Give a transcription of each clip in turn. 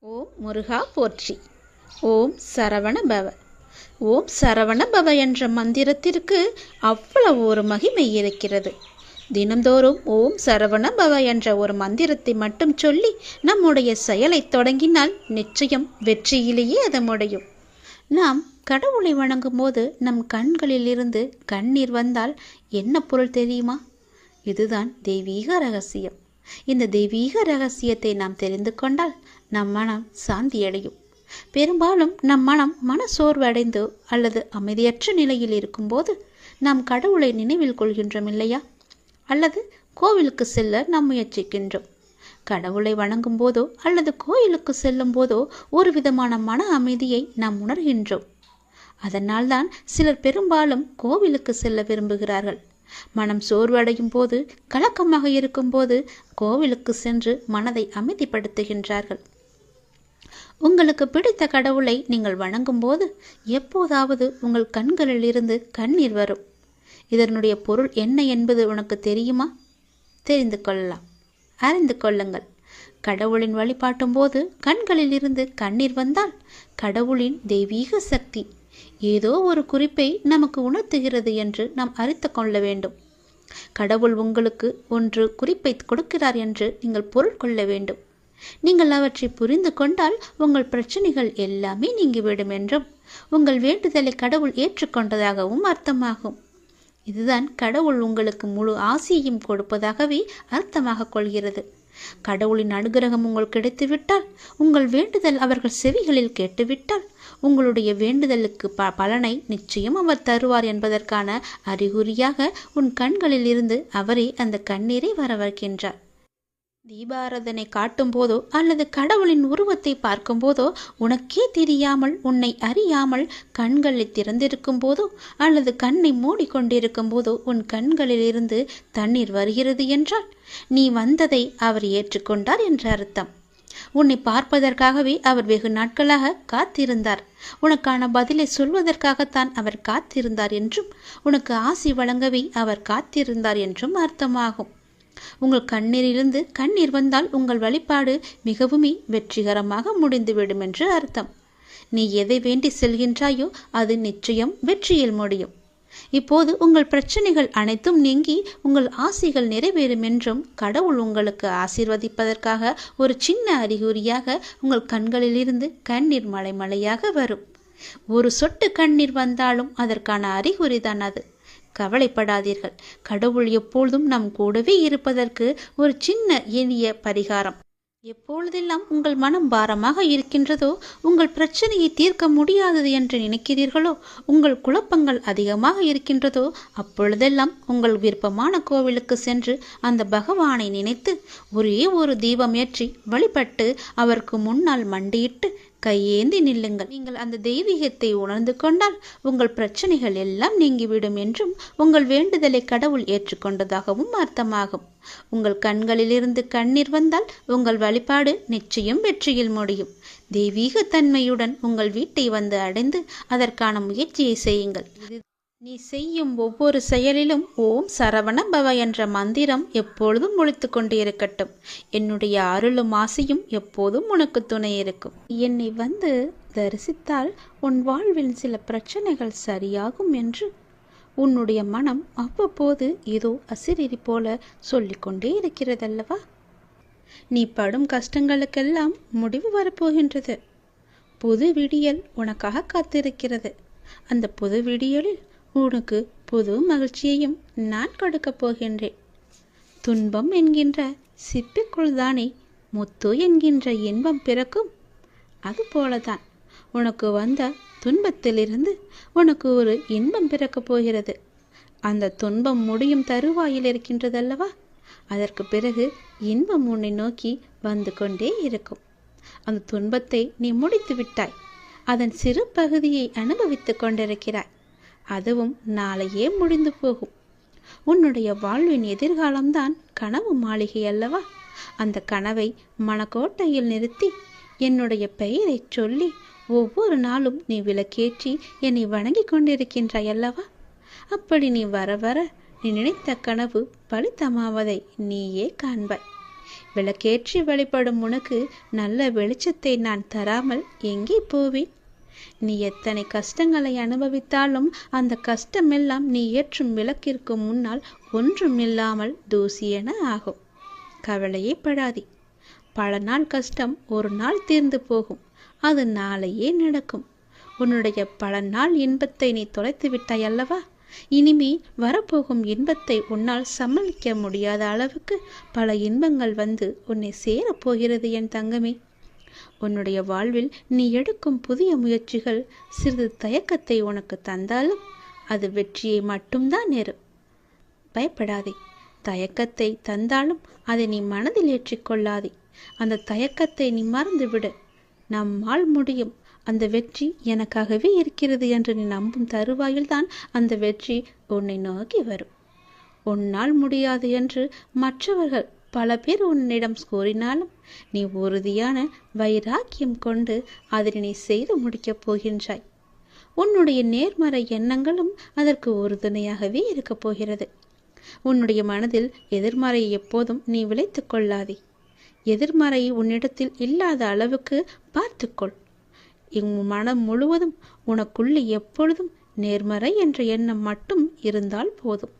ஓம் முருகா போற்றி. ஓம் சரவண பவ. ஓம் சரவண பவ என்ற மந்திரத்திற்கு அவ்வளவு ஒரு மகிமை இருக்கிறது. தினந்தோறும் ஓம் சரவண பவ என்ற ஒரு மந்திரத்தை மட்டும் சொல்லி நம்முடைய செயலை தொடங்கினால் நிச்சயம் வெற்றியிலேயே அது முடியும். நாம் கடவுளை வணங்கும் போது நம் கண்களில் இருந்து கண்ணீர் வந்தால் என்ன பொருள் தெரியுமா? இதுதான் தெய்வீக ரகசியம். இந்த தெய்வீக ரகசியத்தை நாம் தெரிந்து கொண்டால் நம் மனம் சாந்தியடையும். பெரும்பாலும் நம் மன சோர்வடைந்து அல்லது அமைதியற்ற நிலையில் இருக்கும்போது நாம் கடவுளை நினைவில் கொள்கின்றோம் இல்லையா? அல்லது கோவிலுக்கு செல்ல நாம் முயற்சிக்கின்றோம். கடவுளை வணங்கும் போதோ அல்லது கோயிலுக்கு செல்லும் போதோ ஒரு விதமான மன அமைதியை நாம் உணர்கின்றோம். அதனால்தான் சிலர் பெரும்பாலும் கோவிலுக்கு செல்ல விரும்புகிறார்கள். மனம் சோர்வடையும் போது, கலக்கமாக இருக்கும்போது கோவிலுக்கு சென்று மனதை அமைதிப்படுத்துகின்றார்கள். உங்களுக்கு பிடித்த கடவுளை நீங்கள் வணங்கும் போது எப்போதாவது உங்கள் கண்களில் இருந்து கண்ணீர் வரும். இதனுடைய பொருள் என்ன என்பது உனக்கு தெரியுமா? தெரிந்து கொள்ளலாம், அறிந்து கொள்ளுங்கள். கடவுளின் வழிபாட்டும் போது கண்களில் இருந்து கண்ணீர் வந்தால் கடவுளின் தெய்வீக சக்தி ஏதோ ஒரு குறிப்பை நமக்கு உணர்த்துகிறது என்று நாம் அறிந்து கொள்ள வேண்டும். கடவுள் உங்களுக்கு ஒன்று குறிப்பை கொடுக்கிறார் என்று நீங்கள் பொருள் கொள்ள வேண்டும். நீங்கள் அவற்றை புரிந்து கொண்டால் உங்கள் பிரச்சனைகள் எல்லாமே நீங்கிவிடும் என்றும் உங்கள் வேண்டுதலை கடவுள் ஏற்றுக்கொண்டதாகவும் அர்த்தமாகும். இதுதான் கடவுள் உங்களுக்கு முழு ஆசியையும் கொடுப்பதாகவே அர்த்தமாக கொள்கிறது. கடவுளின் அனுகிரகம் உங்களுக்கு கிடைத்துவிட்டால், உங்கள் வேண்டுதல் அவர்கள் செவிகளில் கேட்டுவிட்டால், உங்களுடைய வேண்டுதலுக்கு பலனை நிச்சயம் அவர் தருவார் என்பதற்கான அறிகுறியாக உன் கண்களில் இருந்து அவரே அந்த கண்ணீரை வர வைக்கின்றார். தீபாராதனை காட்டும் போதோ அல்லது கடவுளின் உருவத்தை பார்க்கும் போதோ உனக்கே தெரியாமல், உன்னை அறியாமல் கண்களில் திறந்திருக்கும் போதோ அல்லது கண்ணை மூடிக்கொண்டிருக்கும் போதோ உன் கண்களில் இருந்து தண்ணீர் வருகிறது என்றால் நீ வந்ததை அவர் ஏற்றுக்கொண்டார் என்ற அர்த்தம். உன்னை பார்ப்பதற்காகவே அவர் வெகு நாட்களாக காத்திருந்தார். உனக்கான பதிலை சொல்வதற்காகத்தான் அவர் காத்திருந்தார் என்றும், உனக்கு ஆசி வழங்கவே அவர் காத்திருந்தார் என்றும் அர்த்தமாகும். உங்கள் கண்ணீரிலிருந்து கண்ணீர் வந்தால் உங்கள் வழிபாடு மிகவும் வெற்றிகரமாக முடிந்துவிடும் என்று அர்த்தம். நீ எதை வேண்டி செல்கின்றாயோ அது நிச்சயம் வெற்றியில் முடியும். இப்போது உங்கள் பிரச்சனைகள் அனைத்தும் நீங்கி உங்கள் ஆசைகள் நிறைவேறும் என்றும் கடவுள் உங்களுக்கு ஆசீர்வதிப்பதற்காக ஒரு சின்ன அறிகுறியாக உங்கள் கண்களில் இருந்து கண்ணீர் மலை மலையாக வரும். ஒரு சொட்டு கண்ணீர் வந்தாலும் அதற்கான அறிகுறி தான் அது. கவலைப்படாதீர்கள். கடவுள் எப்பொழுதும் நம் கூடவே இருப்பதற்கு ஒரு சின்ன எளிய பரிகாரம். எப்பொழுதெல்லாம் உங்கள் மனம் பாரமாக இருக்கின்றதோ, உங்கள் பிரச்சனையை தீர்க்க முடியாதது என்று நினைக்கிறீர்களோ, உங்கள் குழப்பங்கள் அதிகமாக இருக்கின்றதோ, அப்பொழுதெல்லாம் உங்கள் விருப்பமான கோவிலுக்கு சென்று அந்த பகவானை நினைத்து ஒரே ஒரு தீபம் ஏற்றி வழிபட்டு அவருக்கு முன்னால் மண்டியிட்டு கையேந்தி நில்லுங்கள். நீங்கள் அந்த தெய்வீகத்தை உணர்ந்து கொண்டால் உங்கள் பிரச்சனைகள் எல்லாம் நீங்கிவிடும் என்றும் உங்கள் வேண்டுதலை கடவுள் ஏற்றுக்கொண்டதாகவும் அர்த்தமாகும். உங்கள் கண்களிலிருந்து கண்ணீர் வந்தால் உங்கள் வழிபாடு நிச்சயம் வெற்றியில் முடியும். தெய்வீக தன்மையுடன் உங்கள் வீட்டை வந்து அடைந்து அதற்கான முயற்சியை செய்யுங்கள். நீ செய்யும் ஒவ்வொரு செயலிலும் ஓம் சரவண பவ என்ற மந்திரம் எப்பொழுதும் ஒலித்து கொண்டே இருக்கட்டும். என்னுடைய அருளும் ஆசையும் எப்போதும் உனக்கு துணை இருக்கும். என்னை வந்து தரிசித்தால் உன் வாழ்வில் சில பிரச்சனைகள் சரியாகும் என்று உன்னுடைய மனம் அவ்வப்போது ஏதோ அசிரிரி போல சொல்லிக்கொண்டே இருக்கிறதல்லவா? நீ படும் கஷ்டங்களுக்கெல்லாம் முடிவு வரப்போகின்றது. புது விடியல் உனக்காக காத்திருக்கிறது. அந்த புது விடியலில் உனக்கு புது மகிழ்ச்சியையும் நான் கொடுக்கப் போகின்றேன். துன்பம் என்கின்ற சிப்பிக்குள் தானே முத்து என்கின்ற இன்பம் பிறக்கும். அதுபோலதான் உனக்கு வந்த துன்பத்திலிருந்து உனக்கு ஒரு இன்பம் பிறக்கப் போகிறது. அந்த துன்பம் முடியும் தருவாயில் இருக்கின்றதல்லவா? அதற்கு பிறகு இன்பம் உன்னை நோக்கி வந்து கொண்டே இருக்கும். அந்த துன்பத்தை நீ முடித்து விட்டாய். அதன் சிறு பகுதியை அனுபவித்துக் கொண்டிருக்கிறாய். அதுவும் நாளையே முடிந்து போகும். உன்னுடைய வாழ்வின் எதிர்காலம்தான் கனவு மாளிகை அல்லவா? அந்த கனவை மனக்கோட்டையில் நிறுத்தி என்னுடைய பெயரை சொல்லி ஒவ்வொரு நாளும் நீ விளக்கேற்றி என்னை வணங்கி கொண்டிருக்கின்றாய் அல்லவா? அப்படி நீ வர வர நீ நினைத்த கனவு பலித்தமாவதை நீயே காண்பாய். விளக்கேற்றி வழிபடும் உனக்கு நல்ல வெளிச்சத்தை நான் தராமல் எங்கே போவேன்? நீ எத்தனை கஷ்டங்களை அனுபவித்தாலும் அந்த கஷ்டமெல்லாம் நீ ஏற்றும் விளக்கிற்கு முன்னால் ஒன்றும் இல்லாமல் தூசியென ஆகும். கவலையே படாதே. பல நாள் கஷ்டம் ஒரு நாள் தீர்ந்து போகும். அது நாளையே நடக்கும். உன்னுடைய பல நாள் இன்பத்தை நீ தொலைத்து விட்டாய் அல்லவா? இனிமே வரப்போகும் இன்பத்தை உன்னால் சமாளிக்க முடியாத அளவுக்கு பல இன்பங்கள் வந்து உன்னை சேரப்போகிறது என் தங்கமே. உன்னுடைய வாழ்வில் நீ எடுக்கும் புதிய முயற்சிகள் சிறிது தயக்கத்தை உனக்கு தந்தாலும் அது வெற்றியை மட்டும்தான் நேரும். பயப்படாதே. தயக்கத்தை தந்தாலும் அதை நீ மனதில் ஏற்றிக்கொள்ளாதே. அந்த தயக்கத்தை நீ மறந்துவிடு. நம்மால் முடியும், அந்த வெற்றி எனக்காகவே இருக்கிறது என்று நீ நம்பும் தருவாயில்தான் அந்த வெற்றி உன்னை நோக்கி வரும். உன்னால் முடியாது என்று மற்றவர்கள் பல பேர் உன்னிடம் கூறினாலும் நீ உறுதியான வைராக்கியம் கொண்டு அதனை நீ செய்து முடிக்கப் போகின்றாய். உன்னுடைய நேர்மறை எண்ணங்களும் அதற்கு உறுதுணையாகவே இருக்கப் போகிறது. உன்னுடைய மனதில் எதிர்மறையை எப்போதும் நீ விளைத்துக் கொள்ளாதே. எதிர்மறை உன்னிடத்தில் இல்லாத அளவுக்கு பார்த்துக்கொள். உன் மனம் முழுவதும் உனக்குள்ளே எப்பொழுதும் நேர்மறை என்ற எண்ணம் மட்டும் இருந்தால் போதும்.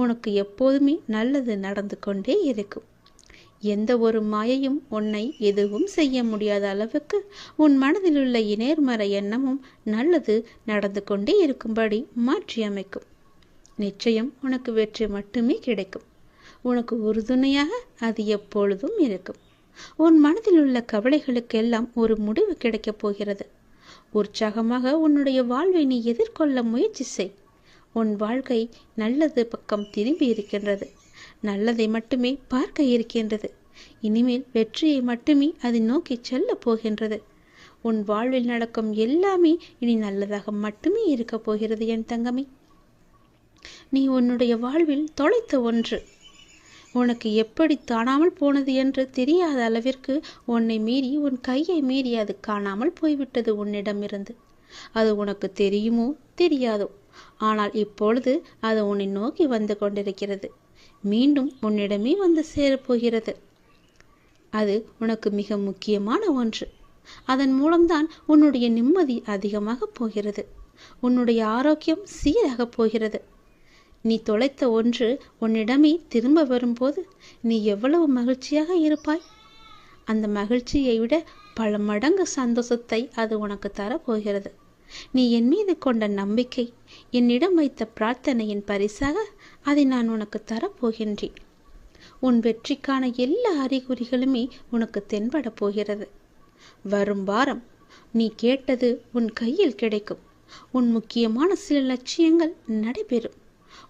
உனக்கு எப்போதுமே நல்லது நடந்து கொண்டே இருக்கும். எந்த ஒரு மாயையும் உன்னை எதுவும் செய்ய முடியாத அளவுக்கு உன் மனதில் உள்ள நேர்மறை எண்ணமும் நல்லது நடந்து கொண்டே இருக்கும்படி மாற்றி அமைக்கும். நிச்சயம் உனக்கு வெற்றி மட்டுமே கிடைக்கும். உனக்கு உறுதுணையாக அது எப்பொழுதும் இருக்கும். உன் மனதில் உள்ள கவலைகளுக்கெல்லாம் ஒரு முடிவு கிடைக்கப் போகிறது. உற்சாகமாக உன்னுடைய வாழ்வை நீ எதிர்கொள்ள முயற்சி செய். உன் வாழ்க்கை நல்லது பக்கம் திரும்பி இருக்கின்றது. நல்லதை மட்டுமே பார்க்க இருக்கின்றது. இனிமேல் வெற்றியை மட்டுமே அதை நோக்கி செல்ல போகின்றது. உன் வாழ்வில் நடக்கும் எல்லாமே இனி நல்லதாக மட்டுமே இருக்க போகிறது என் தங்கமே. நீ உன்னுடைய வாழ்வில் தொலைத்த ஒன்று உனக்கு எப்படி காணாமல் போனது என்று தெரியாத அளவிற்கு உன்னை மீறி உன் கையை மீறி அது காணாமல் போய்விட்டது உன்னிடமிருந்து. அது உனக்கு தெரியுமோ தெரியாதோ, ஆனால் இப்பொழுது அது உன்னை நோக்கி வந்து கொண்டிருக்கிறது. மீண்டும் உன்னிடமே வந்து சேரப்போகிறது. அது உனக்கு மிக முக்கியமான ஒன்று. அதன் மூலம்தான் உன்னுடைய நிம்மதி அதிகமாக போகிறது. உன்னுடைய ஆரோக்கியம் சீராக போகிறது. நீ தொலைத்த ஒன்று உன்னிடமே திரும்ப வரும்போது நீ எவ்வளவு மகிழ்ச்சியாக இருப்பாய். அந்த மகிழ்ச்சியை விட பல மடங்கு சந்தோஷத்தை அது உனக்கு தரப்போகிறது. நீ என் மீது கொண்ட நம்பிக்கை, என்னிடம் வைத்த பிரார்த்தனையின் பரிசாக அதை நான் உனக்கு தரப்போகின்றேன். உன் வெற்றிக்கான எல்லா அறிகுறிகளுமே உனக்கு தென்பட போகிறது. வரும் வாரம் நீ கேட்டது உன் கையில் கிடைக்கும். உன் முக்கியமான சில லட்சியங்கள் நடைபெறும்.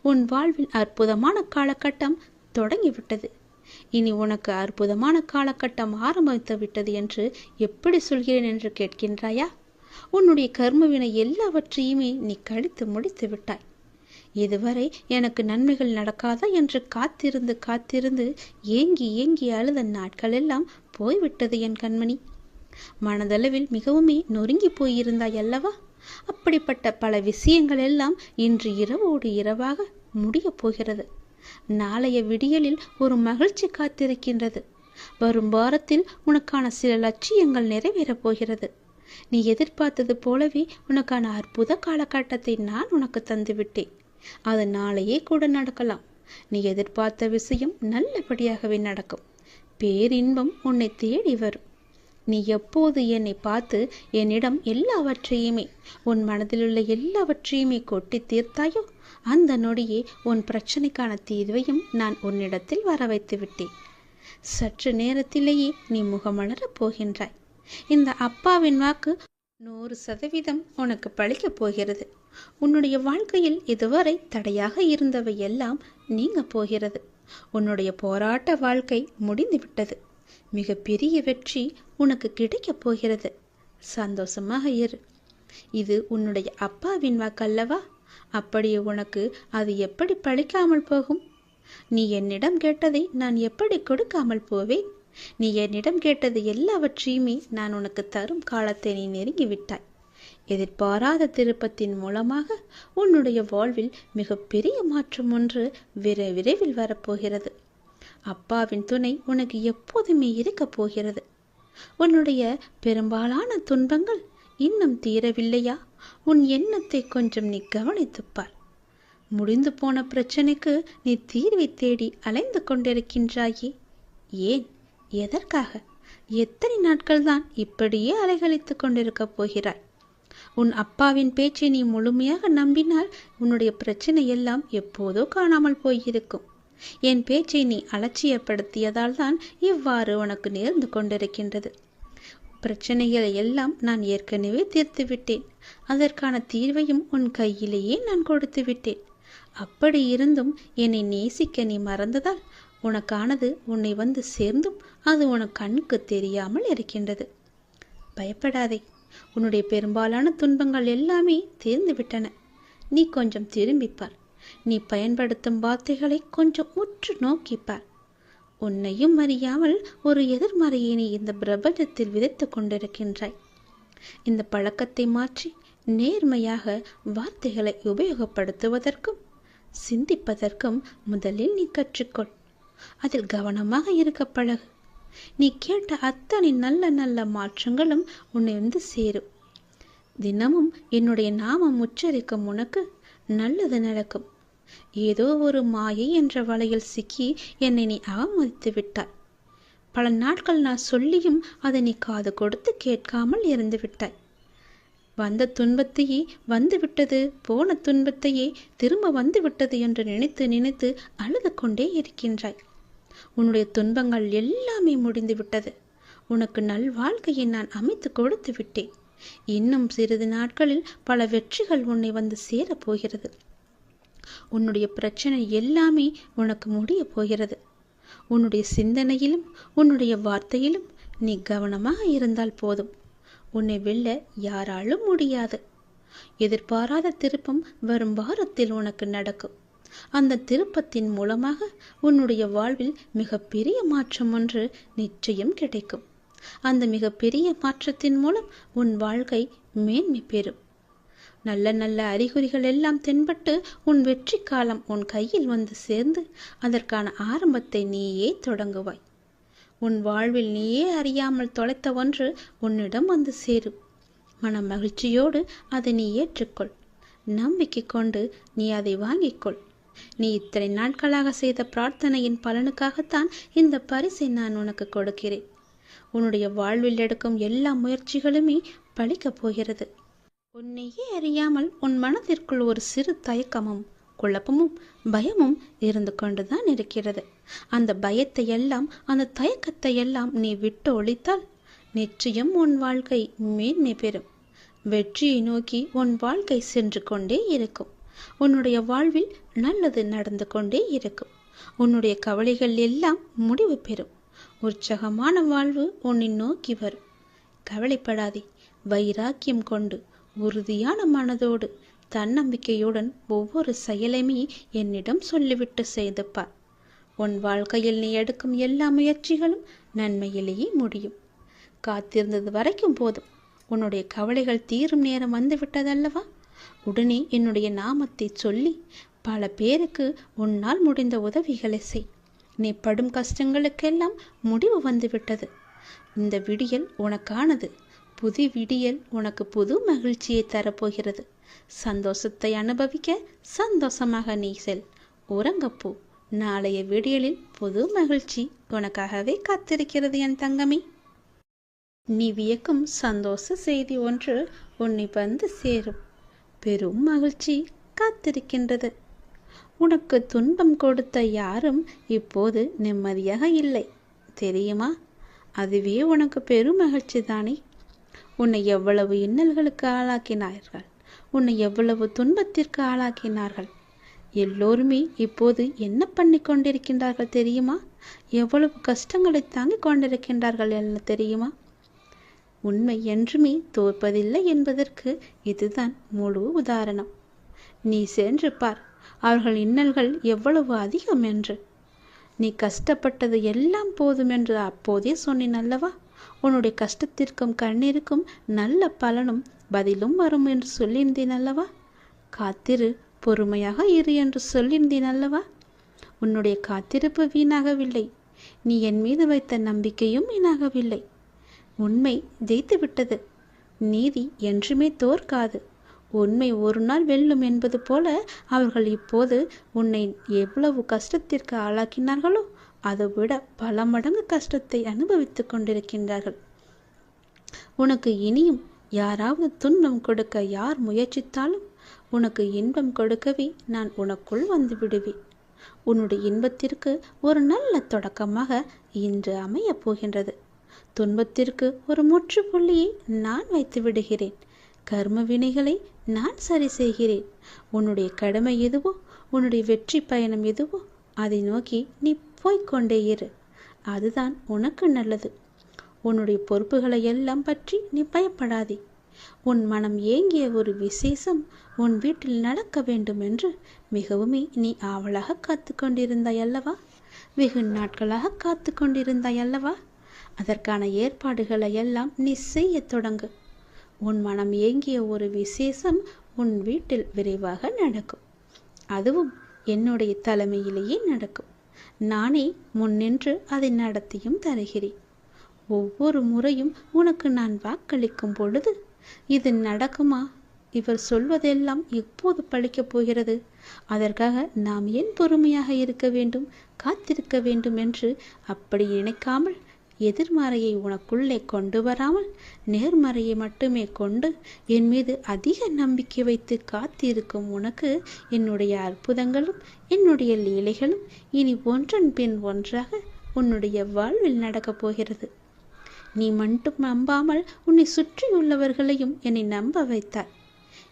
உன் வாழ்வில் அற்புதமான காலகட்டம் தொடங்கிவிட்டது. இனி உனக்கு அற்புதமான காலகட்டம் ஆரம்பித்து விட்டது என்று எப்படி சொல்கிறேன் என்று கேட்கின்றாயா? உன்னுடைய கர்மவினை எல்லாவற்றையுமே நீ கழித்து முடித்து விட்டாய். இதுவரை எனக்கு நன்மைகள் நடக்காதா என்று காத்திருந்து காத்திருந்து ஏங்கி ஏங்கி அழுத நாட்கள் எல்லாம் போய்விட்டது என் கண்மணி. மனதளவில் மிகவுமே நொறுங்கி போயிருந்தாய் அல்லவா? அப்படிப்பட்ட பல விஷயங்கள் எல்லாம் இன்று இரவோடு இரவாக முடிய போகிறது. நாளைய விடியலில் ஒரு மகிழ்ச்சி காத்திருக்கின்றது. வரும் வாரத்தில் உனக்கான சில லட்சியங்கள் நிறைவேறப் போகிறது. நீ எதிர்பார்த்தது போலவே உனக்கான அற்புத காலகட்டத்தை நான் உனக்கு தந்துவிட்டேன். அது நாளையே கூட நடக்கலாம். நீ எதிர்பார்த்த விஷயம் நல்லபடியாகவே நடக்கும். பேரின்பம் உன்னை தேடி வரும். நீ எப்போது என்னை பார்த்து என்னிடம் எல்லாவற்றையுமே, உன் மனதிலுள்ள எல்லாவற்றையுமே கொட்டி தீர்த்தாயோ அந்த நொடியே உன் பிரச்சனைக்கான தீர்வையும் நான் உன்னிடத்தில் வர வைத்து விட்டேன். சற்று நேரத்திலேயே நீ முகமலரப் போகின்றாய். இந்த அப்பாவின் வாக்கு 100% உனக்கு பழிக்கப் போகிறது. உன்னுடைய வாழ்க்கையில் இதுவரை தடையாக இருந்தவை எல்லாம் நீங்க போகிறது. உன்னுடைய போராட்ட வாழ்க்கை முடிந்துவிட்டது. மிக பெரிய வெற்றி உனக்கு கிடைக்கப் போகிறது. சந்தோஷமாக இரு. இது உன்னுடைய அப்பாவின் வாக்கல்லவா? அப்படியே உனக்கு அது எப்படி பழிக்காமல் போகும்? நீ என்னிடம் கேட்டதை நான் எப்படி கொடுக்காமல் போவேன்? நீ என்னிடம் கேட்டது எல்லாவற்றையுமே நான் உனக்கு தரும் காலத்தை நீ நெருங்கிவிட்டாய். எதிர்பாராத திருப்பத்தின் மூலமாக உன்னுடைய வாழ்வில் மிக பெரிய மாற்றம் ஒன்று விரைவில் வரப்போகிறது. அப்பாவின் துணை உனக்கு எப்போதுமே இருக்கப் போகிறது. உன்னுடைய பெரும்பாலான துன்பங்கள் இன்னும் தீரவில்லையா? உன் எண்ணத்தை கொஞ்சம் நீ கவனித்துப்பார். முடிந்து போன பிரச்சனைக்கு நீ தீர்வை தேடி அலைந்து கொண்டிருக்கின்றாயே. ஏன்? எதற்காக? எத்தனை நாட்கள் தான் இப்படியே அலைகழித்து கொண்டிருக்கப் போகிறாய்? உன் அப்பாவின் பேச்சை நீ முழுமையாக நம்பினால் உன்னுடைய பிரச்சனை எல்லாம் எப்போதோ காணாமல் போயிருக்கும். என் பேச்சை நீ அலட்சியப்படுத்தியதால் தான் இவ்வாறு உனக்கு நேர்ந்து கொண்டிருக்கின்றது. பிரச்சனைகளை எல்லாம் நான் ஏற்கனவே தீர்த்து விட்டேன். அதற்கான தீர்வையும் உன் கையிலேயே நான் கொடுத்து விட்டேன். அப்படி இருந்தும் என்னை நேசிக்க நீ மறந்ததால் உனக்கானது உன்னை வந்து சேர்ந்தும் அது உனக்கு கண்ணுக்கு தெரியாமல் இருக்கின்றது. பயப்படாதே. உன்னுடைய பெரும்பாலான துன்பங்கள் எல்லாமே தீர்ந்து விட்டன. நீ கொஞ்சம் திரும்பிப்பார். நீ பயன்படுத்தும் வார்த்தைகளை கொஞ்சம் உற்று நோக்கிப்பார். உன்னையும் அறியாமல் ஒரு எதிர்மறையை நீ இந்த பிரபஞ்சத்தில் விதைத்து கொண்டிருக்கின்றாய். இந்த பழக்கத்தை மாற்றி நேர்மையாக வார்த்தைகளை உபயோகப்படுத்துவதற்கும் சிந்திப்பதற்கும் முதலில் நீ கற்றுக்கொள். அதில் கவனமாக இருக்க பழகு. நீ கேட்ட அத்தனை நல்ல நல்ல மாற்றங்களும் உன்னை வந்து சேரும். தினமும் என்னுடைய நாமம் உச்சரிக்கும் உனக்கு நல்லது நடக்கும். ஏதோ ஒரு மாயை என்ற வலையில் சிக்கி என்னை நீ அவமதித்து விட்டாய். பல நாட்கள் நான் சொல்லியும் அதை நீ காது கொடுத்து கேட்காமல் இருந்து விட்டாய். வந்த துன்பத்தையே வந்துவிட்டது, போன துன்பத்தையே திரும்ப வந்துவிட்டது என்று நினைத்து நினைத்து அழுது கொண்டே இருக்கின்றாய். உன்னுடைய துன்பங்கள் எல்லாமே முடிந்து விட்டது. உனக்கு நல் வாழ்க்கையை நான் அமைத்து கொடுத்து விட்டேன். இன்னும் சிறிது நாட்களில் பல வெற்றிகள் உன்னை வந்து சேரப்போகிறது. உன்னுடைய பிரச்சனை எல்லாமே உனக்கு முடிய போகிறது. உன்னுடைய சிந்தனையிலும் உன்னுடைய வார்த்தையிலும் நீ கவனமாக இருந்தால் போதும். உன்னை வெல்ல யாராலும் முடியாது. எதிர்பாராத திருப்பம் வரும் வாரத்தில் உனக்கு நடக்கும். அந்த திருப்பத்தின் மூலமாக உன்னுடைய வாழ்வில் மிகப்பெரிய மாற்றம் ஒன்று நிச்சயம் கிடைக்கும். அந்த மிகப்பெரிய மாற்றத்தின் மூலம் உன் வாழ்க்கை மேன்மை பெறும். நல்ல நல்ல அறிகுறிகள் எல்லாம் தென்பட்டு உன் வெற்றி காலம் உன் கையில் வந்து சேர்ந்து அதற்கான ஆரம்பத்தை நீயே தொடங்குவாய். உன் வாழ்வில் நீயே அறியாமல் தொலைத்த ஒன்று உன்னிடம் வந்து சேரும். மன மகிழ்ச்சியோடு அதை நீ ஏற்றுக்கொள். நம்பிக்கை கொண்டு நீ அதை வாங்கிக்கொள். நீ இத்தனை நாட்களாக செய்த பிரார்த்தனையின் பலனுக்காகத்தான் இந்த பரிசை நான் உனக்கு கொடுக்கிறேன். உன்னுடைய வாழ்வில் எடுக்கும் எல்லா முயற்சிகளுமே பலிக்கப் போகிறது. உன்னையே அறியாமல் உன் மனதிற்குள் ஒரு சிறு தயக்கமும் குழப்பமும் பயமும் இருந்து கொண்டுதான் இருக்கிறது. அந்த பயத்தை எல்லாம் அந்த தயக்கத்தை எல்லாம் நீ விட்டு ஒழித்தால் நிச்சயம் உன் வாழ்க்கை மேன்மை பெறும். வெற்றியை நோக்கி உன் வாழ்க்கை சென்று கொண்டே இருக்கும். உன்னுடைய வாழ்வில் நல்லது நடந்து கொண்டே இருக்கும். உன்னுடைய கவலைகள் எல்லாம் முடிவு பெறும். உற்சாகமான வாழ்வு உன்னை நோக்கி வரும். கவலைப்படாதே. வைராக்கியம் கொண்டு உறுதியான மனதோடு தன்னம்பிக்கையுடன் ஒவ்வொரு செயலையுமே என்னிடம் சொல்லிவிட்டு செய்து பார். உன் வாழ்க்கையில் நீ எடுக்கும் எல்லா முயற்சிகளும் நன்மையிலேயே முடியும். காத்திருந்தது வரைக்கும் போதும். உன்னுடைய கவலைகள் தீரும் நேரம் வந்துவிட்டதல்லவா? உடனே என்னுடைய நாமத்தை சொல்லி பல பேருக்கு உன்னால் முடிந்த உதவிகளை செய். நீ படும் கஷ்டங்களுக்கெல்லாம் முடிவு வந்துவிட்டது. இந்த விடியல் உனக்கானது. புது விடியல் உனக்கு புது மகிழ்ச்சியை தரப்போகிறது. சந்தோஷத்தை அனுபவிக்க சந்தோஷமாக நீ செல். உறங்கப்போ. நாளைய விடியலில் புது மகிழ்ச்சி உனக்காகவே காத்திருக்கிறது என் தங்கமே. நீ வியக்கும் சந்தோஷ செய்தி ஒன்று உன்னை வந்து சேரும். பெரும் மகிழ்ச்சி காத்திருக்கின்றது. உனக்கு துன்பம் கொடுத்த யாரும் இப்போது நிம்மதியாக இல்லை தெரியுமா? அதுவே உனக்கு பெரும் மகிழ்ச்சி தானே. உன்னை எவ்வளவு இன்னல்களுக்கு ஆளாக்கினார்கள், உன்னை எவ்வளவு துன்பத்திற்கு ஆளாக்கினார்கள். எல்லோருமே இப்போது என்ன பண்ணி கொண்டிருக்கின்றார்கள் தெரியுமா? எவ்வளவு கஷ்டங்களை தாங்கிக் கொண்டிருக்கின்றார்கள் என்ன தெரியுமா? உண்மை என்றுமே தோற்பதில்லை என்பதற்கு இதுதான் முழு உதாரணம். நீ சென்று பார் அவர்கள் இன்னல்கள் எவ்வளவு அதிகம் என்று. நீ கஷ்டப்பட்டது எல்லாம் போதும் என்று அப்போதே சொன்னேன் அல்லவா? உன்னுடைய கஷ்டத்திற்கும் கண்ணீருக்கும் நல்ல பலனும் பதிலும் வரும் என்று சொல்லியிருந்தேன் அல்லவா? காத்திரு, பொறுமையாக இரு என்று சொல்லியிருந்தேன் அல்லவா? உன்னுடைய காத்திருப்பு வீணாகவில்லை. நீ என் மீது வைத்த நம்பிக்கையும் வீணாகவில்லை. உண்மை ஜெயித்துவிட்டது. நீதி என்றுமே தோற்காது. உண்மை ஒரு நாள் வெல்லும் என்பது போல அவர்கள் இப்போது உன்னை எவ்வளவு கஷ்டத்திற்கு ஆளாக்கினார்களோ அதைவிட பல மடங்கு கஷ்டத்தை அனுபவித்துக் கொண்டிருக்கின்றார்கள். உனக்கு இனியும் யாராவது துன்பம் கொடுக்க யார் முயற்சித்தாலும் உனக்கு இன்பம் கொடுக்கவே நான் உனக்குள் வந்து விடுவேன். உன்னுடைய இன்பத்திற்கு ஒரு நல்ல தொடக்கமாக இன்று அமையப் போகின்றது. துன்பத்திற்கு ஒரு முற்றுப்புள்ளியை நான் வைத்து விடுகிறேன். கர்ம வினைகளை நான் சரி செய்கிறேன். உன்னுடைய கடமை எதுவோ, உன்னுடைய வெற்றி பயணம் எதுவோ அதை நோக்கி நீ போய்கொண்டே இரு. அதுதான் உனக்கு நல்லது. உன்னுடைய பொறுப்புகளை எல்லாம் பற்றி நீ பயப்படாதே. உன் மனம் ஏங்கிய ஒரு விசேஷம் உன் வீட்டில் நடக்க வேண்டும் என்று மிகவுமே நீ ஆவலாக காத்து கொண்டிருந்தாய் அல்லவா? வெகு நாட்களாக காத்து கொண்டிருந்தாய் அல்லவா? அதற்கான ஏற்பாடுகளை எல்லாம் நீ செய்ய தொடங்கு. உன் மனம் ஏங்கிய ஒரு விசேஷம் உன் வீட்டில் விரைவாக நடக்கும். அதுவும் என்னுடைய தலைமையிலேயே நடக்கும். நானே முன்னின்று அதை நடத்தியும் தருகிறேன். ஒவ்வொரு முறையும் உனக்கு நான் வாக்களிக்கும் பொழுது இது நடக்குமா, இவர் சொல்வதெல்லாம் எப்போது பழிக்கப் போகிறது, அதற்காக நாம் ஏன் பொறுமையாக இருக்க வேண்டும், காத்திருக்க வேண்டும் என்று அப்படி நினைக்காமல் எதிர்மறையை உனக்குள்ளே கொண்டு வராமல் நேர்மறையை மட்டுமே கொண்டு என் மீது அதிக நம்பிக்கை வைத்து காத்திருக்கும் உனக்கு என்னுடைய அற்புதங்களும் என்னுடைய லீலைகளும் இனி ஒன்றன் பின் ஒன்றாக உன்னுடைய வாழ்வில் நடக்கப் போகிறது. நீ மட்டும் நம்பாமல் உன்னை சுற்றியுள்ளவர்களையும் என்னை நம்ப வைத்தாய்.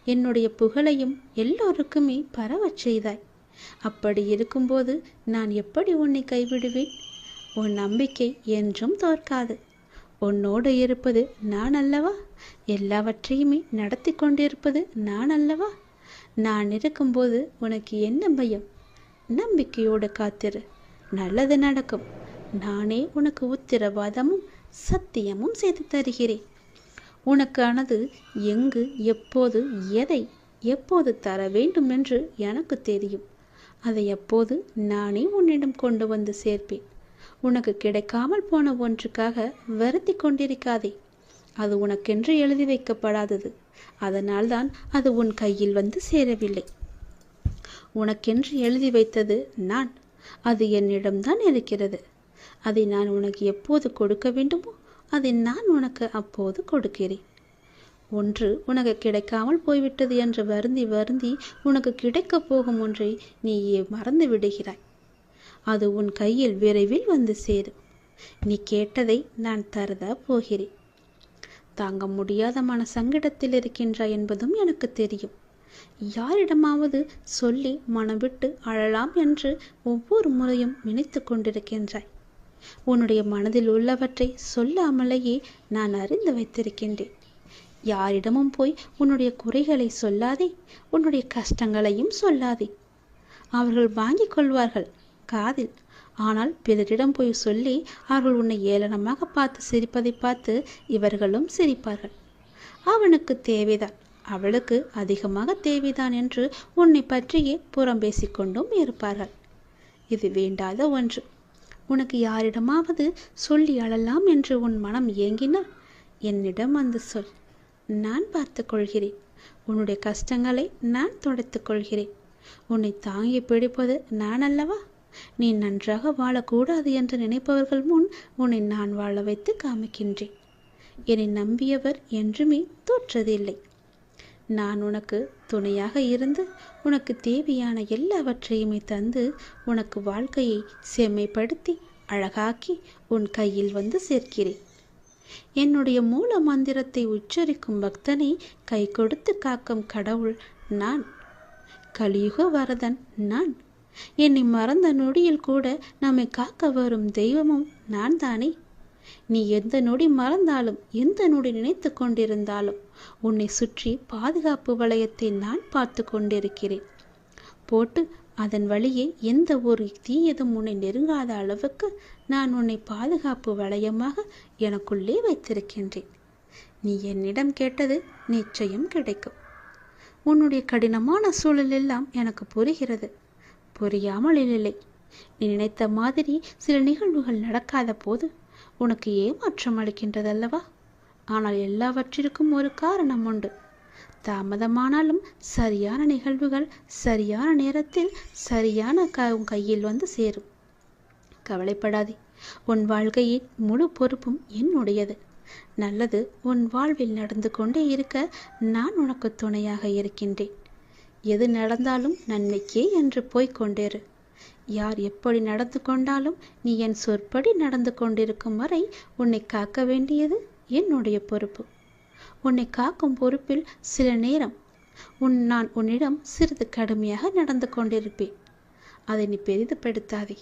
என்னுடைய புகழையும் எல்லோருக்குமே பரவச் செய்தாய். அப்படி இருக்கும்போது நான் எப்படி உன்னை கைவிடுவேன்? உன் நம்பிக்கை என்றும் தோற்காது. உன்னோடு இருப்பது நான் அல்லவா? எல்லாவற்றையுமே நடத்தி கொண்டிருப்பது நான் அல்லவா? நான் இருக்கும்போது உனக்கு என்ன பயம்? நம்பிக்கையோடு காத்திரு, நல்லது நடக்கும். நானே உனக்கு உத்திரவாதமும் சத்தியமும் செய்து தருகிறேன். உனக்கானது எங்கு, எப்போது, எதை எப்போது தர வேண்டும் என்று எனக்கு தெரியும். அதை எப்போது நானே உன்னிடம் கொண்டு வந்து சேர்ப்பேன். உனக்கு கிடைக்காமல் போன ஒன்றுக்காக வருத்தி கொண்டிருக்காதே. அது உனக்கென்று எழுதி வைக்கப்படாதது. அதனால்தான் அது உன் கையில் வந்து சேரவில்லை. உனக்கென்று எழுதி வைத்தது நான். அது என்னிடம்தான் இருக்கிறது. அதை நான் உனக்கு எப்போது கொடுக்க வேண்டுமோ அதை நான் உனக்கு அப்போது கொடுக்கிறேன். ஒன்று உனக்கு கிடைக்காமல் போய்விட்டது என்று வருந்தி வருந்தி உனக்கு கிடைக்கப் போகும் ஒன்றை நீ மறந்து விடுகிறாய். அது உன் கையில் விரைவில் வந்து சேரும். நீ கேட்டதை நான் தரதா போகிறேன். தாங்க முடியாத மன சங்கடத்தில் இருக்கின்றாய் என்பதும் எனக்கு தெரியும். யாரிடமாவது சொல்லி மனம் விட்டு அழலாம் என்று ஒவ்வொரு முறையும் நினைத்து கொண்டிருக்கின்றாய். உன்னுடைய மனதில் உள்ளவற்றை சொல்லாமலேயே நான் அறிந்து வைத்திருக்கின்றேன். யாரிடமும் போய் உன்னுடைய குறைகளை சொல்லாதே, உன்னுடைய கஷ்டங்களையும் சொல்லாதே. அவர்கள் வாங்கிக் கொள்வார்கள் காதில். ஆனால் பிறரிடம் போய் சொல்லி அவர்கள் உன்னை ஏளனமாக பார்த்து சிரிப்பதை பார்த்து இவர்களும் சிரிப்பார்கள். அவனுக்கு தேவைதான், அவளுக்கு அதிகமாக தேவைதான் என்று உன்னை பற்றியே புறம் பேசிக்கொண்டும் இருப்பார்கள். இது வேண்டாத ஒன்று. உனக்கு யாரிடமாவது சொல்லி அழலாம் என்று உன் மனம் ஏங்கினால் என்னிடம் வந்து சொல். நான் பார்த்து கொள்கிறேன். உன்னுடைய கஷ்டங்களை நான் துடைத்துக் கொள்கிறேன். உன்னை தாங்கி பிடிப்பது நான் அல்லவா? நீ நன்றாக வாழக்கூடாது என்று நினைப்பவர்கள் முன் உன்னை நான் வாழ வைத்து காமிக்கின்றேன். என்னை நம்பியவர் என்றுமே தோற்றதில்லை. நான் உனக்கு துணையாக இருந்து உனக்கு தேவையான எல்லாவற்றையுமே தந்து உனக்கு வாழ்க்கையை செம்மைப்படுத்தி அழகாக்கி உன் கையில் வந்து சேர்க்கிறேன். என்னுடைய மூல மந்திரத்தை உச்சரிக்கும் பக்தனை கை கொடுத்து காக்கும் கடவுள் நான். கலியுக வரதன் நான். என்னை மறந்த நொடியில் கூட நம்மை காக்க வரும் தெய்வமும் நான் தானே. நீ எந்த நொடி மறந்தாலும், எந்த நொடி நினைத்து கொண்டிருந்தாலும் உன்னை சுற்றி பாதுகாப்பு வளையத்தை நான் பார்த்து கொண்டிருக்கிறேன். போட்டு அதன் வழியே எந்த ஒரு தீயதும் உன்னை நெருங்காத அளவுக்கு நான் உன்னை பாதுகாப்பு வளையமாக எனக்குள்ளே வைத்திருக்கின்றேன். நீ என்னிடம் கேட்டது நிச்சயம் கிடைக்கும். உன்னுடைய கடினமான சூழல் எல்லாம் எனக்கு புரிகிறது. புரியாமல் இல்லை. நீ நினைத்த மாதிரி சில நிகழ்வுகள் நடக்காத போது உனக்கு ஏமாற்றம் அளிக்கின்றதல்லவா? ஆனால் எல்லாவற்றிற்கும் ஒரு காரணம் உண்டு. தாமதமானாலும் சரியான நிகழ்வுகள் சரியான நேரத்தில் சரியான கையில் வந்து சேரும். கவலைப்படாதே. உன் வாழ்க்கையின் முழு பொறுப்பும் என்னுடையது. நல்லது உன் வாழ்வில் நடந்து கொண்டே இருக்க நான் உனக்கு துணையாக இருக்கின்றேன். எது நடந்தாலும் நன்மைக்கே என்று போய்கொண்டேரு. யார் எப்படி நடந்து கொண்டாலும் நீ என் சொற்படி நடந்து கொண்டிருக்கும் வரை உன்னை காக்க வேண்டியது என்னுடைய பொறுப்பு. உன்னை காக்கும் பொறுப்பில் சில நேரம் நான் உன்னிடம் சிறிது கடுமையாக நடந்து கொண்டிருப்பேன். அதை நீ பெரிதுபடுத்தாதே.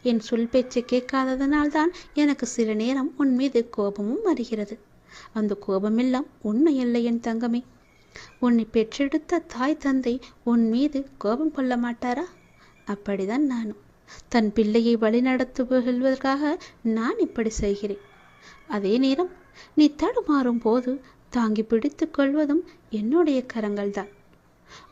என் சொல் பேச்சை கேட்காததனால்தான் எனக்கு சில நேரம் உன் மீது கோபமும் வருகிறது. அந்த கோபமெல்லாம் உண்மை இல்லை என் தங்கமே. உன்னை பெற்றெடுத்த தாய் தந்தை உன் மீது கோபம் கொள்ள மாட்டாரா? அப்படிதான் நானும். தன் பிள்ளையை வழிநடத்துவதற்காக நான் இப்படி செய்கிறேன். அதே நேரம் நீ தடுமாறும் போது தாங்கி பிடித்து கொள்வதும் என்னுடைய கரங்கள்தான்.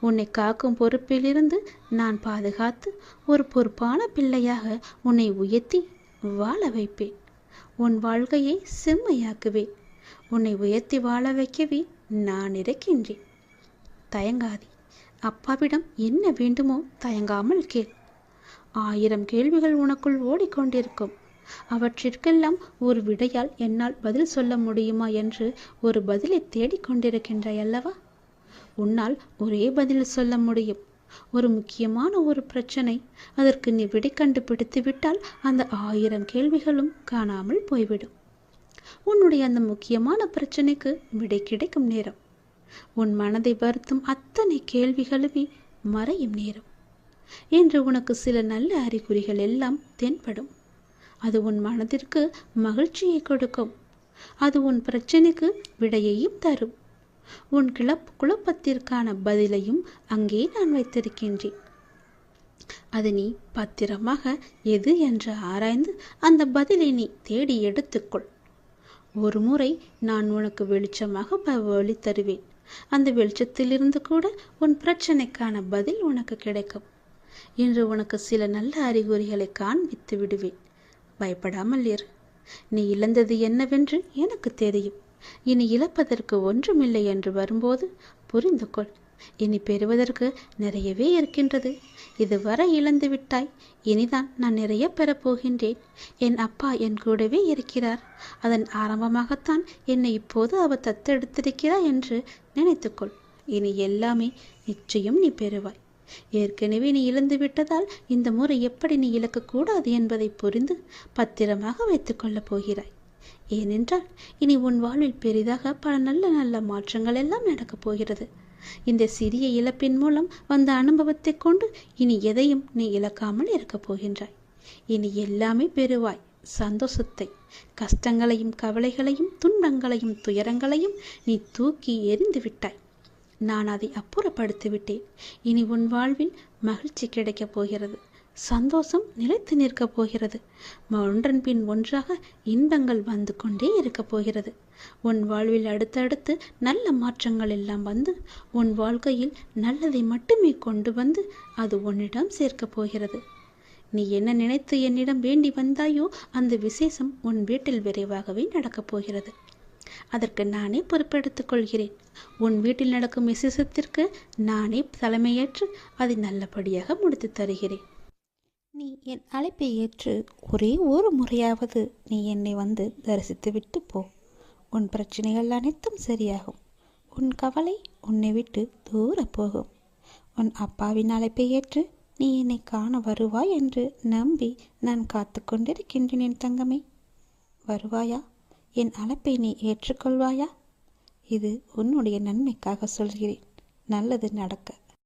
உன்னை காக்கும் பொறுப்பிலிருந்து நான் பாதுகாத்து ஒரு பொறுப்பான பிள்ளையாக உன்னை உயர்த்தி வாழ வைப்பேன். உன் வாழ்க்கையை செம்மையாக்குவேன். உன்னை உயர்த்தி வாழ வைக்கவே நான் இருக்கின்றேன். தயங்காதே. அப்பாவிடம் என்ன வேண்டுமோ தயங்காமல் கேள். 1000 கேள்விகள் உனக்குள் ஓடிக்கொண்டிருக்கும். அவற்றிற்கெல்லாம் ஒரு விடையால் என்னால் பதில் சொல்ல முடியுமா என்று ஒரு பதிலை தேடிக்கொண்டிருக்கின்றாய் அல்லவா? உன்னால் ஒரே பதில் சொல்ல முடியும். ஒரு முக்கியமான ஒரு பிரச்சனை, அதற்கு நீ விடை கண்டுபிடித்து விட்டால் அந்த 1000 கேள்விகளும் காணாமல் போய்விடும். உன்னுடைய அந்த முக்கியமான பிரச்சனைக்கு விடை கிடைக்கும் நேரம், உன் மனதை வருத்தும் அத்தனை கேள்விகளுமே மறையும் நேரம் என்று உனக்கு சில நல்ல அறிகுறிகள் எல்லாம் தென்படும். அது உன் மனதிற்கு மகிழ்ச்சியை கொடுக்கும். அது உன் பிரச்சனைக்கு விடையையும் தரும். உன் குழப்பத்திற்கான பதிலையும் அங்கே நான் வைத்திருக்கின்றேன். அது நீ பத்திரமாக எது என்று ஆராய்ந்து அந்த பதிலை நீ தேடி எடுத்துக்கொள். ஒரு முறை நான் உனக்கு வெளிச்சமாக வழி தருவேன். அந்த வெளிச்சத்திலிருந்து கூட உன் பிரச்சனைக்கான பதில் உனக்கு கிடைக்கும். இன்று உனக்கு சில நல்ல அறிகுறிகளை காண்பித்து விடுவேன். பயப்படாமல் இரு. நீ இழந்தது என்னவென்று எனக்கு தெரியும். இனி இழப்பதற்கு ஒன்றுமில்லை என்று வரும்போது புரிந்து கொள். இனி பெறுவதற்கு நிறையவே இருக்கின்றது. இதுவரை இழந்து விட்டாய். இனிதான் நான் நிறைய பெறப்போகின்றேன். என் அப்பா என் கூடவே இருக்கிறார். அதன் ஆரம்பமாகத்தான் என்னை இப்போது அவர் தத்தெடுத்திருக்கிறார் என்று நினைத்துக்கொள். இனி எல்லாமே நிச்சயம் நீ பெறுவாய். ஏற்கனவே நீ இழந்து விட்டதால் இந்த முறை எப்படி நீ இழக்கக்கூடாது என்பதை புரிந்து பத்திரமாக வைத்துக் கொள்ளப் போகிறாய். ஏனென்றால் இனி உன் வாழ்வில் பெரிதாக பல நல்ல நல்ல மாற்றங்கள் எல்லாம் நடக்கப் போகிறது. இந்த சிறிய இழப்பின் மூலம் வந்த அனுபவத்தை கொண்டு இனி எதையும் நீ இழக்காமல் இருக்கப் போகின்றாய். இனி எல்லாமே பெறுவாய். சந்தோஷத்தை, கஷ்டங்களையும் கவலைகளையும் துன்பங்களையும் துயரங்களையும் நீ தூக்கி எறிந்து விட்டாய். நான் அதை அப்புறப்படுத்தி விட்டேன். இனி உன் வாழ்வில் மகிழ்ச்சி கிடைக்கப் போகிறது. சந்தோஷம் நிலைத்து நிற்கப் போகிறது. ஒன்றன் பின் ஒன்றாக இன்பங்கள் வந்து கொண்டே இருக்கப் போகிறது. உன் வாழ்வில் அடுத்தடுத்து நல்ல மாற்றங்கள் எல்லாம் வந்து உன் வாழ்க்கையில் நல்லதை மட்டுமே கொண்டு வந்து அது உன்னிடம் சேர்க்கப் போகிறது. நீ என்ன நினைத்து என்னிடம் வேண்டி வந்தாயோ அந்த விசேஷம் உன் வீட்டில் விரைவாகவே நடக்கப் போகிறது. அதற்கு நானே பொறுப்பெடுத்துக் கொள்கிறேன். உன் வீட்டில் நடக்கும் விசேஷத்திற்கு நானே தலைமையேற்று அதை நல்லபடியாக முடித்து தருகிறேன். நீ என் அழைப்பை ஏற்று ஒரே ஒரு முறையாவது நீ என்னை வந்து தரிசித்து விட்டு போ. உன் பிரச்சனைகள் அனைத்தும் சரியாகும். உன் கவலை உன்னை விட்டு தூர போகும். உன் அப்பாவின் அழைப்பை ஏற்று நீ என்னை காண வருவாய் என்று நம்பி நான் காத்து கொண்டிருக்கின்றேன் என் தங்கமே. வருவாயா? என் அழைப்பை நீ ஏற்றுக்கொள்வாயா? இது உன்னுடைய நன்மைக்காக சொல்கிறேன். நல்லது நடக்க.